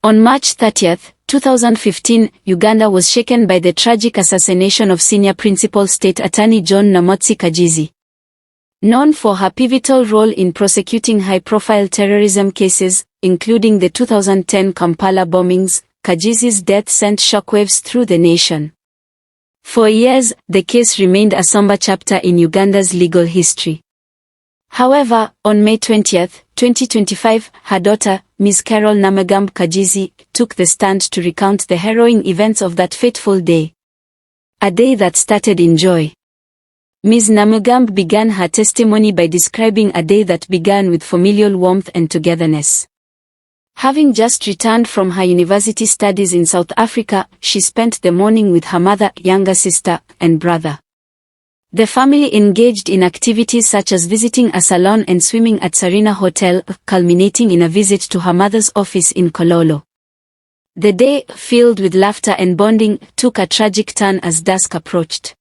On March 30, 2015, Uganda was shaken by the tragic assassination of senior Principal State Attorney Joan Kagezi. Known for her pivotal role in prosecuting high-profile terrorism cases, including the 2010 Kampala bombings, Kagezi's death sent shockwaves through the nation. For years, the case remained a somber chapter in Uganda's legal history. However, on May 20, 2025, her daughter, Ms. Carol Namugambe Kagezi, took the stand to recount the harrowing events of that fateful day. A day that started in joy. Ms. Namugambe began her testimony by describing a day that began with familial warmth and togetherness. Having just returned from her university studies in South Africa, she spent the morning with her mother, younger sister, and brother. The family engaged in activities such as visiting a salon and swimming at Serena Hotel, culminating in a visit to her mother's office in Kololo. The day, filled with laughter and bonding, took a tragic turn as dusk approached.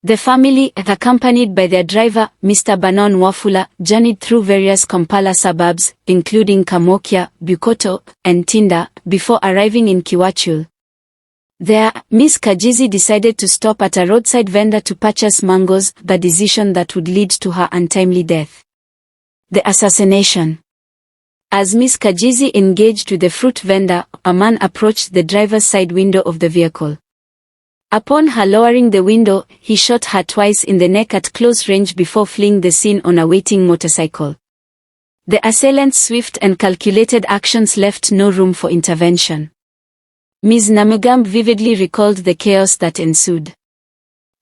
The family, accompanied by their driver, Mr. Banon Wafula, journeyed through various Kampala suburbs, including Kamwokya, Bukoto, and Tinda, before arriving in Kiwachul. There, Ms. Kagezi decided to stop at a roadside vendor to purchase mangoes, the decision that would lead to her untimely death. The assassination. As Ms. Kagezi engaged with the fruit vendor, a man approached the driver's side window of the vehicle. Upon her lowering the window, he shot her twice in the neck at close range before fleeing the scene on a waiting motorcycle. The assailant's swift and calculated actions left no room for intervention. Ms. Namugambe vividly recalled the chaos that ensued.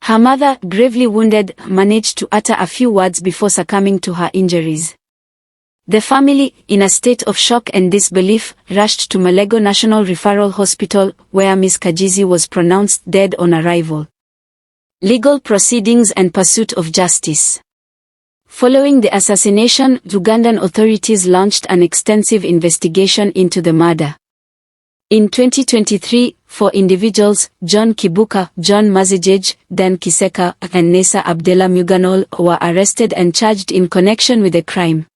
Her mother, gravely wounded, managed to utter a few words before succumbing to her injuries. The family, in a state of shock and disbelief, rushed to Malego National Referral Hospital, where Ms. Kagezi was pronounced dead on arrival. Legal proceedings and pursuit of justice. Following the assassination, Ugandan authorities launched an extensive investigation into the murder. In 2023, 4 individuals, John Kibuka, John Mazejej, Dan Kisekka, and Nessa Abdella Muganol, were arrested and charged in connection with the crime.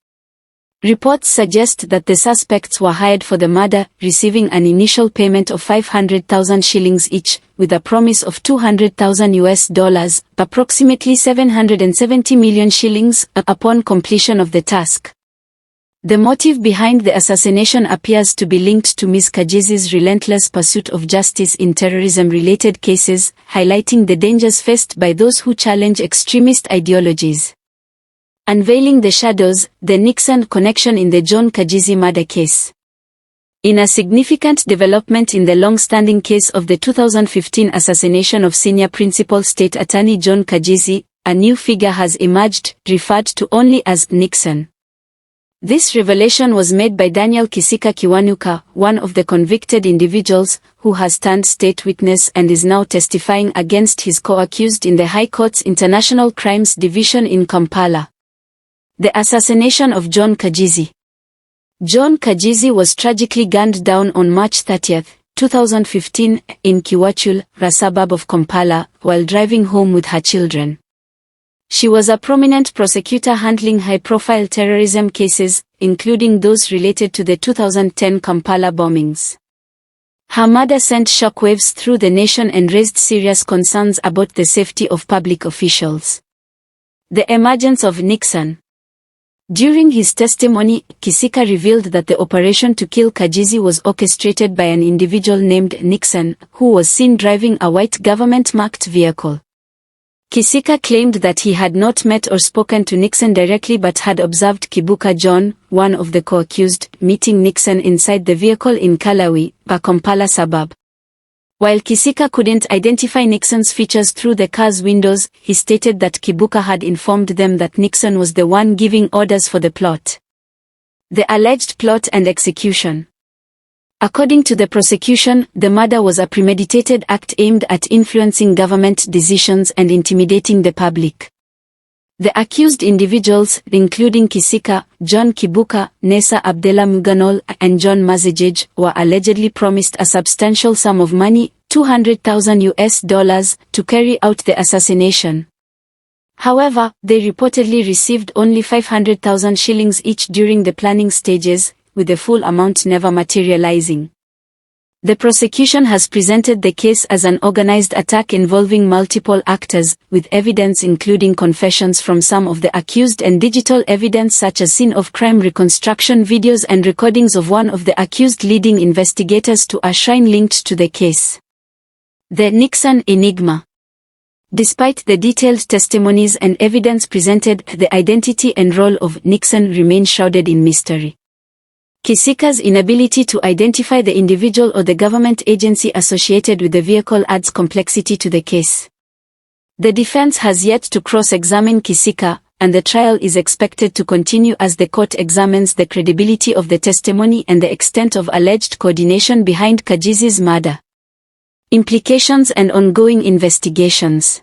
Reports suggest that the suspects were hired for the murder, receiving an initial payment of 500,000 shillings each, with a promise of $200,000, approximately 770 million shillings, upon completion of the task. The motive behind the assassination appears to be linked to Ms. Kagezi's relentless pursuit of justice in terrorism-related cases, highlighting the dangers faced by those who challenge extremist ideologies. Unveiling the shadows, the Nixon connection in the Joan Kagezi murder case. In a significant development in the long-standing case of the 2015 assassination of senior Principal State Attorney Joan Kagezi, a new figure has emerged, referred to only as Nixon. This revelation was made by Daniel Kisekka Kiwanuka, one of the convicted individuals, who has turned state witness and is now testifying against his co-accused in the High Court's International Crimes Division in Kampala. The assassination of Joan Kagezi. Joan Kagezi was tragically gunned down on March 30, 2015, in Kiwachul, a suburb of Kampala, while driving home with her children. She was a prominent prosecutor handling high-profile terrorism cases, including those related to the 2010 Kampala bombings. Her murder sent shockwaves through the nation and raised serious concerns about the safety of public officials. The emergence of Nixon. During his testimony, Kisekka revealed that the operation to kill Kagezi was orchestrated by an individual named Nixon, who was seen driving a white government-marked vehicle. Kisekka claimed that he had not met or spoken to Nixon directly but had observed Kibuka John, one of the co-accused, meeting Nixon inside the vehicle in Kalawi, a Kampala suburb. While Kisekka couldn't identify Nixon's features through the car's windows, he stated that Kibuka had informed them that Nixon was the one giving orders for the plot. The alleged plot and execution. According to the prosecution, the murder was a premeditated act aimed at influencing government decisions and intimidating the public. The accused individuals, including Kisekka, John Kibuka, Nessa Abdella Muganol, and John Mazejej, were allegedly promised a substantial sum of money, $200,000, to carry out the assassination. However, they reportedly received only 500,000 shillings each during the planning stages, with the full amount never materializing. The prosecution has presented the case as an organized attack involving multiple actors, with evidence including confessions from some of the accused and digital evidence such as scene of crime reconstruction videos and recordings of one of the accused leading investigators to a shrine linked to the case. The Nixon enigma. Despite the detailed testimonies and evidence presented, the identity and role of Nixon remain shrouded in mystery. Kisekka's inability to identify the individual or the government agency associated with the vehicle adds complexity to the case. The defense has yet to cross-examine Kisekka, and the trial is expected to continue as the court examines the credibility of the testimony and the extent of alleged coordination behind Kagezi's murder. Implications and ongoing investigations.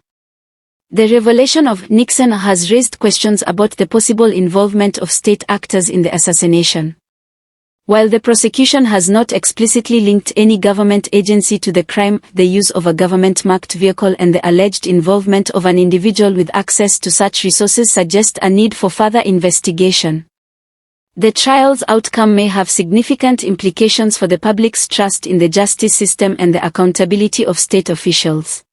The revelation of Nixon has raised questions about the possible involvement of state actors in the assassination. While the prosecution has not explicitly linked any government agency to the crime, the use of a government-marked vehicle and the alleged involvement of an individual with access to such resources suggest a need for further investigation. The trial's outcome may have significant implications for the public's trust in the justice system and the accountability of state officials.